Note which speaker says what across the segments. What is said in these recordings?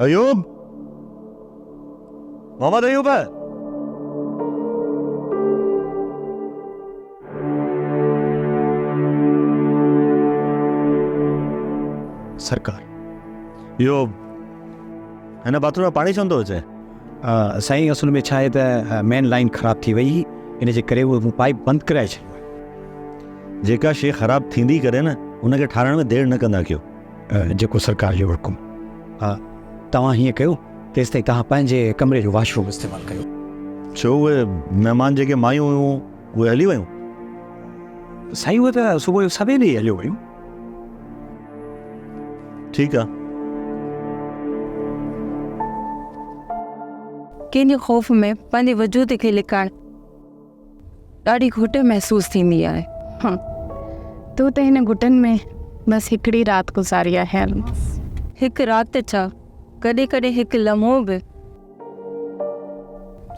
Speaker 1: अयूब, मोहम्मद अयूब है।
Speaker 2: सरकार
Speaker 1: इहो हिन बाथरूम में पाणी छो नथो अचे?
Speaker 2: साईं असुल में छा आहे त मेन लाइन ख़राब थी वई, इन जे करे उहो पाइप बंदि कराए छॾियो आहे।
Speaker 1: जेका शइ ख़राब थींदी करे न उनखे ठाहिण में देरि न कंदा कयो।
Speaker 2: जेको सरकार जो हुकुम। तव्हां हीअं कयो, तेसि ताईं तव्हां पंहिंजे कमरे जो वॉशरूम इस्तेमालु कयो।
Speaker 1: छो उहे महिमान जेके मायूं हुयूं उहे हली वियूं?
Speaker 2: साईं उहे त सुबुह जो सवेल ई हलियो वियूं।
Speaker 1: ठीकु आहे।
Speaker 3: कंहिंजे ख़ौफ़ में पंहिंजे वजूद खे लिकाइण ॾाढी घुट महसूस थींदी आहे।
Speaker 4: तूं त हिन घुटनि में बसि हिकिड़ी राति गुज़ारी आहे अलमास।
Speaker 3: हिकु राति छा, कॾहिं कॾहिं हिकु लम्हो बि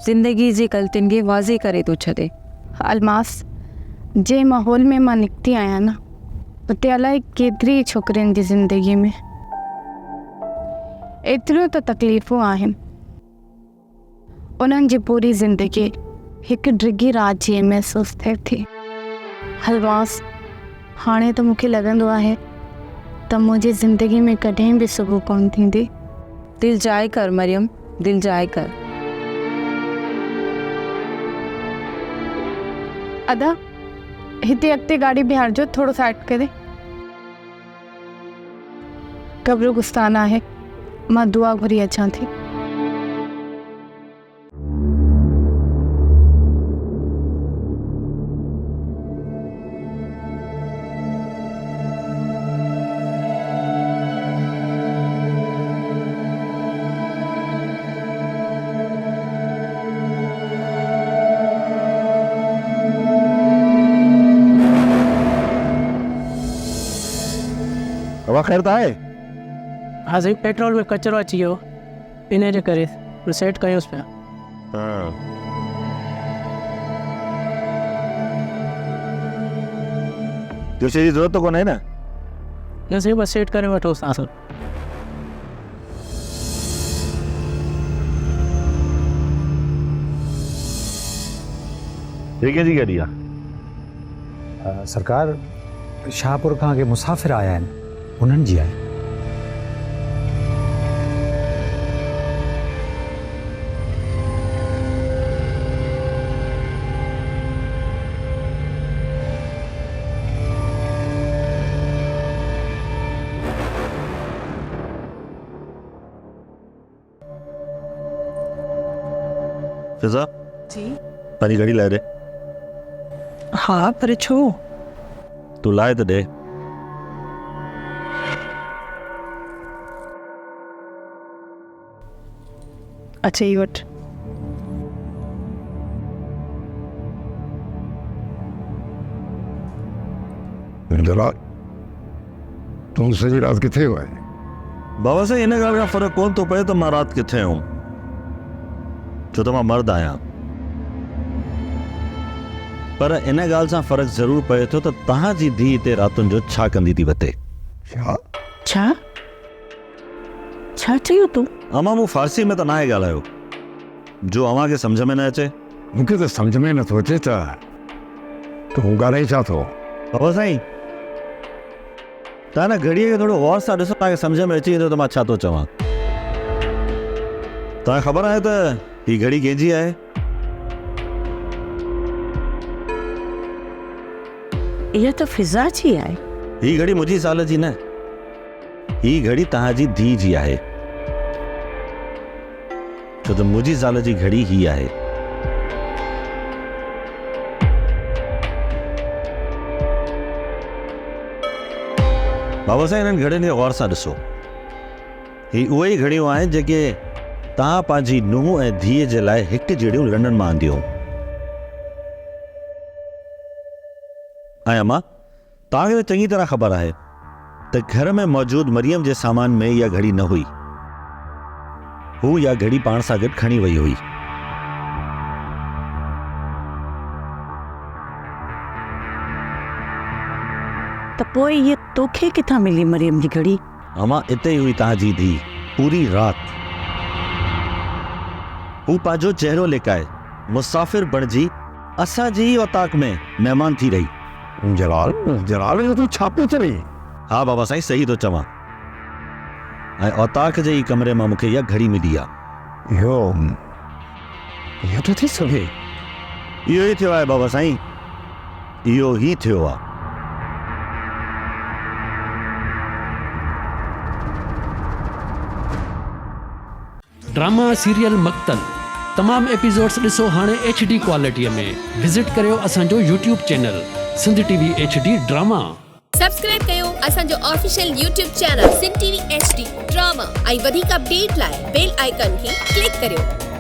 Speaker 3: ज़िंदगी जी ग़लतियुनि खे वाज़े करे थो छॾे।
Speaker 4: अलमास, जे माहौल में मां निकिती आहियां न, उते अलाए केतिरी छोकिरियुनि जी ज़िंदगी में एतिरियूं त तकलीफ़ूं आहिनि। उन्हनि जी पूरी ज़िंदगी हिकु डिघी राति जीअं महसूसु थिए थी। अलमास, हाणे त मूंखे लॻंदो आहे त मुंहिंजी ज़िंदगी में कॾहिं बि सुबुह कोन थींदी।
Speaker 3: दिल जाए कर मरियम, दिल जाए कर।
Speaker 4: अदा, हिते अॻिते गाॾी बीहारजो, थोरो साइड करे। क़ब्रिस्तान आहे, मां दुआ घुरी अचां थी।
Speaker 1: हवा ख़ैर त आहे?
Speaker 5: हाँ साईं, पेट्रोल में कचरो अची वियो, इन जे करे सेट कयोसि पिया।
Speaker 1: ॿियो शइ जी ज़रूरत त कोन्हे न?
Speaker 5: न साईं, बसि सेट करे वठोसि तव्हां सां।
Speaker 1: हीअ कंहिंजी गाॾी आहे?
Speaker 2: सरकार शाहपुर खां अॻे मुसाफ़िर आया आहिनि, उन्हनि जी आहे।
Speaker 1: फिजा
Speaker 3: जी
Speaker 1: पंहिंजी गाड़ी लाहे दे।
Speaker 3: हाँ, पर छो?
Speaker 1: तू लाहे त दे।
Speaker 4: अच्छा, ही वठ।
Speaker 6: तुम सॼी राति किथे हुआ?
Speaker 1: बाबा साईं, इन ॻाल्हि खां फ़र्क़ु कोन थो पए त मां राति किथे हुउमि, छो त मां मर्द आहियां। पर इन ॻाल्हि सां फ़र्क़ु ज़रूरु पए थो त तव्हांजी धीउ हिते रातुनि जो छा कंदी थी वते।
Speaker 3: छा चयो तूं?
Speaker 1: अमा, मूं फारसी में त नाहे ॻाल्हायो, जो अव्हां खे सम्झ में न अचे।
Speaker 6: मूंखे त सम्झ में नथो अचे त तूं ॻाल्हाए छा थो?
Speaker 1: बाबा साईं, तव्हां न घड़ीअ खे थोरो गौर सां ॾिसो, तव्हांखे सम्झ में अची वेंदो त मां छा थो चवां। तव्हांखे ख़बर आहे त हीअ घड़ी कंहिंजी आहे?
Speaker 3: इहा त फिज़ा जी आहे।
Speaker 1: हीअ घड़ी मुंहिंजी साल जी न, हीअ घड़ी तव्हांजी धीउ जी आहे, छो त मुंहिंजी साल जी घड़ी ही आहे। बाबा साईं, हिननि घड़ियुनि खे गौर सां ॾिसो। ही उहे ई घड़ियूं आहिनि जेके तव्हां पंहिंजी नुंहुं ऐं धीअ जे लाइ हिकु जहिड़ियूं लंडन मां आंदियूं। ऐं अम्मा, तव्हांखे त चङी तरह ख़बर आहे त घर में मौजूदु मरियम जे सामान में इहा घड़ी न हुई। हू इहा घड़ी पाण सां गॾु खणी वई हुई।
Speaker 3: त पोइ इहे तोखे किथां मिली मरियम जी घड़ी?
Speaker 1: अम्मा, इते ई हुई तव्हांजी धीउ, पूरी रात हू पांजो चेहरो लेकाए मुसाफिर बणजी असांजी औताक में मेहमान थी रही।
Speaker 6: जलाल जलाल जो तू छापे चली।
Speaker 1: हाँ बाबा साईं सही तो चवां। ऐं औताक जे ई कमरे मां मूंखे इहा घड़ी मिली आहे।
Speaker 6: यो तो थी सके।
Speaker 1: इहो ई थियो आहे बाबा साईं, इहो ई थियो आहे।
Speaker 7: ड्रामा सीरियल मक्तल तमाम एपिसोड्स ॾिसो हाणे HD क्वालिटीअ में। विज़िट करियो असांजो YouTube channel Sindh TV HD drama.
Speaker 8: Subscribe कयो असांजो official YouTube channel Sindh TV HD drama ऐं वधीक अपडेट लाइ बेल आइकन खे क्लिक करियो।